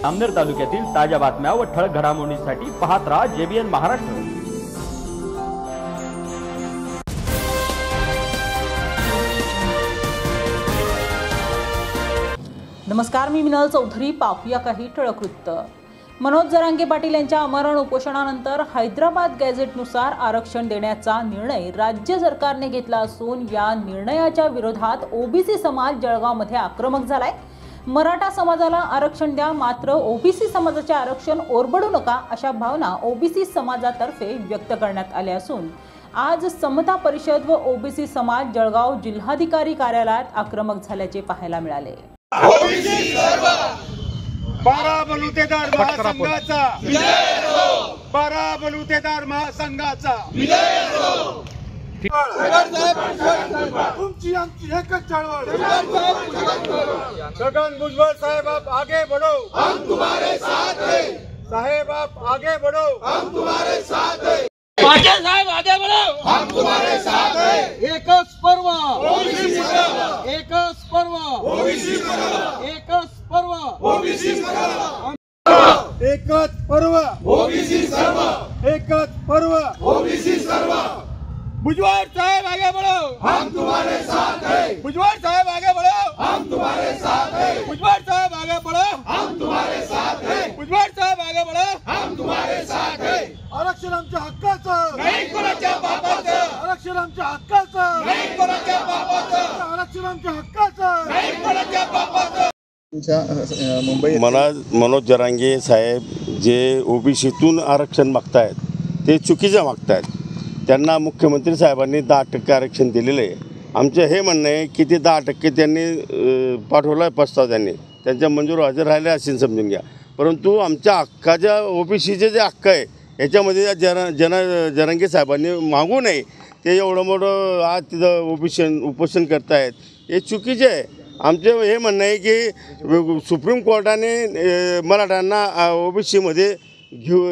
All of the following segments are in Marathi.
अमनेर तालुक्यातील ताज्या बातम्या व ठळक घडामोडींसाठी पाहत राहा JBN महाराष्ट्र। नमस्कार, मी मिनल चौधरी। पाहूया काही ठळक वृत्त। मनोज जरांगे पाटील यांच्या आमरण उपोषणानंतर हैदराबाद गॅझेटनुसार आरक्षण देण्याचा निर्णय राज्य सरकारने घेतला असून या निर्णयाच्या विरोधात ओबीसी समाज जळगावमध्ये आक्रमक झालाय। मराठा समाजाला आरक्षण द्या, मात्र ओबीसी समाजाचे आरक्षण ओरबडू नका अशा भावना ओबीसी समाजातर्फे व्यक्त करण्यात आल्या असून आज समता परिषद व ओबीसी समाज जळगाव जिल्हाधिकारी कार्यालयात आक्रमक झाल्याचे पाहायला मिळाले। बारा बलुतेदार महासंघाचा विजय हो, बारा बलुतेदार महासंघाचा विजय हो। तुमची आमची एकच चळवळ, छगन भुजबळ साहेब आप आगे बढ़ो, हम तुम्हारे साथ हैं। साहेब आप आगे बढ़ो, हम तुम्हारे साथ हैं। पाटील साहेब आगे बढ़ो, हम तुम्हारे साथ हैं। एकच पर्व ओबीसी पर्व, एकच पर्व ओबीसी पर्व, एकच पर्व ओबीसी पर्व, एकच पर्व ओबीसी सर्व, एकच पर्व ओबीसी सर्व। भुजबळ साहेब आगे बढ़ो, हम तुम्हारे साथ हैं। भुजबळ साहेब आगे बढ़ो, हम तुम्हारे साथ हैं। भुजबळ साहेब आगे बढ़ो, हम तुम्हारे साथ हैं। भुजबळ साहेब आगे बढ़ो, हम तुम्हारे साथ हैं। आरक्षण आमच्या हक्काचं, नाही कोणाच्या बापाचं। आरक्षण आमच्या हक्काचं, नाही कोणाच्या बापाचं। आरक्षण आमच्या हक्काचं, नाही कोणाच्या बापाचं। मनोज जरांगे साहेब जे ओबीसीतून आरक्षण मागतायत ते चुकीचं मागतायत। त्यांना मुख्यमंत्री साहेबांनी 10% आरक्षण दिलेलं आहे। आमचं हे म्हणणं आहे की ते 10% त्यांनी पाठवला आहे प्रस्ताव, त्यांच्या मंजूर हजर राहिले असेल समजून घ्या। परंतु आमच्या हक्काच्या ओबीसीचे जे हक्क आहे याच्यामध्ये जरांगे साहेबांनी मागू नये, ते एवढं मोठं आज तिथं उपोषण करतायत, हे चुकीचे आहे। आमचं हे म्हणणं आहे की सुप्रीम कोर्टाने मराठ्यांना ओबीसीमध्ये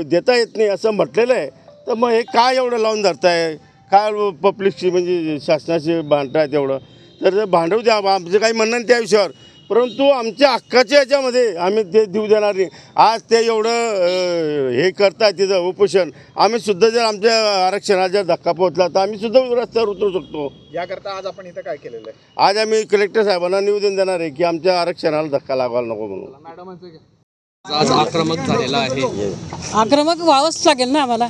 देता येत नाही असं म्हटलेलं आहे, तर मग हे काय एवढं लावून धरताय, काय पब्लिकशी म्हणजे शासनाशी भांडतायत एवढं, तर भांडवू द्या, आमचं काही म्हणणं नाही त्या विषयावर। परंतु आमच्या हक्काच्या याच्यामध्ये आम्ही ते देऊ देणार नाही। आज ते एवढं हे करताय तिथं उपोषण, आम्ही सुद्धा जर आमच्या आरक्षणाचा धक्का पोहोचला तर आम्ही सुद्धा रस्त्यावर उतरू शकतो। याकरता आज आपण इथं काय केलेलं आहे? आज आम्ही कलेक्टर साहेबांना निवेदन देणार आहे की आमच्या आरक्षणाला धक्का लागायला नको म्हणून। आज आक्रमक झालेला आहे। आक्रमक व्हावंच लागेल ना आम्हाला,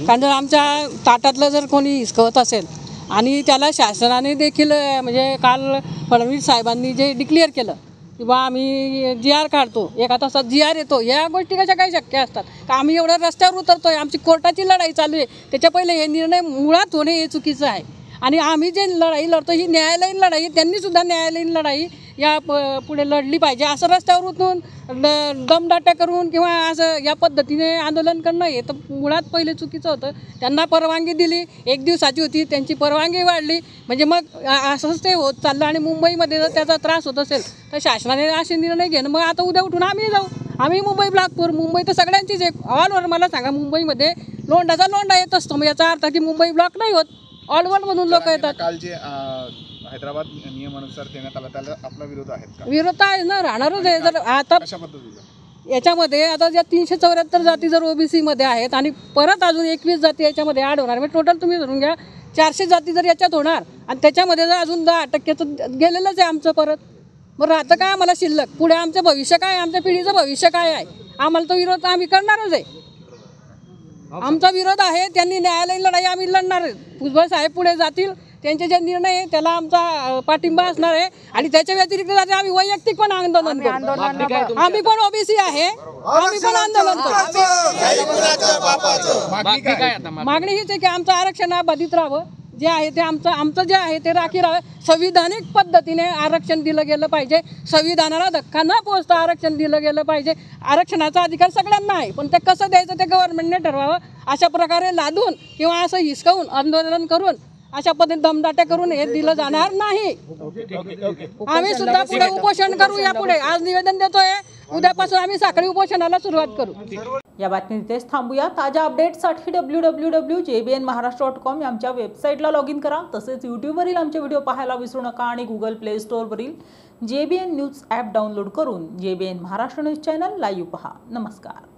कारण जर आमच्या ताटातलं जर कोणी हिसकवत असेल आणि त्याला शासनाने देखील म्हणजे काल फडणवीस साहेबांनी जे डिक्लेअर केलं की बा आम्ही GR काढतो, एका तासात GR येतो, या गोष्टी कशा काही शक्य असतात का? आम्ही एवढं रस्त्यावर उतरतोय, आमची कोर्टाची लढाई चालू आहे, त्याच्या पहिले हे निर्णय मुळात होणे हे चुकीचं आहे। आणि आम्ही जे लढाई लढतो ही न्यायालयीन लढाई, त्यांनीसुद्धा न्यायालयीन लढाई या पुढे लढली पाहिजे। असं रस्त्यावर उतरून दमदाट्या करून किंवा असं या पद्धतीने आंदोलन करणं हे तर मुळात पहिले चुकीचं होतं। त्यांना परवानगी दिली, 1 दिवसाची होती, त्यांची परवानगी वाढली, म्हणजे मग असंच ते होत चाललं। आणि मुंबईमध्ये जर त्याचा त्रास होत असेल तर शासनाने असे निर्णय घेणं, मग आता उद्या उठून आम्ही जाऊ, आम्ही मुंबई ब्लॉकवर, मुंबई तर सगळ्यांचीच एक ऑलवर। मला सांगा, मुंबईमध्ये लोंढाचा लोंढा येत असतो, मग याचा अर्थ की मुंबई ब्लॉक नाही होत, ऑलवरमधून लोक येतात। काल जे हैदराबाद नियमानुसार देण्यात आला त्याला आपला विरोध आहे का? विरोध आहे ना, राहणारच आहे। जर आता कशा पद्धतीचा याच्यामध्ये आता ज्या 374 जाती जर ओबीसीमध्ये आहेत आणि परत अजून 21 जाती याच्यामध्ये ॲड होणार, म्हणजे टोटल तुम्ही धरून घ्या 400 जाती जर याच्यात होणार आणि त्याच्यामध्ये जर अजून 10% गेलेलंच आहे आमचं परत, मग राहतं काय आम्हाला शिल्लक? पुढे आमचं भविष्य काय, आमच्या पिढीचं भविष्य काय आहे? आम्हाला तो विरोध आम्ही करणारच आहे। आमचा विरोध आहे, त्यांनी न्यायालयीन लढाई आम्ही लढणार आहे। भुजबळ साहेब पुढे जातील, त्यांचे जे निर्णय आहे त्याला आमचा पाठिंबा असणार आहे। आणि त्याच्या व्यतिरिक्त आम्ही वैयक्तिक पण आंदोलन करू, आम्ही पण ओबीसी आहे, आम्ही पण आंदोलन करू। मागणी हीच आहे की आमचं आरक्षण बाधित राहावं, जे आहे ते आमचं जे आहे ते राखी राहावं। संविधानिक पद्धतीने आरक्षण दिलं गेलं पाहिजे, संविधानाला धक्का न पोहोचता आरक्षण दिलं गेलं पाहिजे। आरक्षणाचा अधिकार सगळ्यांना आहे, पण ते कसं द्यायचं ते गव्हर्नमेंटने ठरवावं। अशा प्रकारे लादून किंवा असं हिसकावून आंदोलन करून अशा पद्धतीने दमदाट्या करून हे दिलं जाणार नाही। आम्ही सुद्धा पुढे उपोषण करू, यापुढे आज निवेदन देतोय, उद्यापासून आम्ही साखळी उपोषणाला सुरुवात करू। या बातमी इथेच थांबूया. ताज्या अपडेट्ससाठी www.jbnmaharashtra.com या आमच्या वेबसाईटला लॉग इन करा. तसेच यूट्यूबवरील आमचे व्हिडिओ पाहायला विसरू नका आणि गुगल प्ले स्टोअरवरील JBN न्यूज ॲप डाउनलोड करून JBN Maharashtra news channel live पहा. नमस्कार.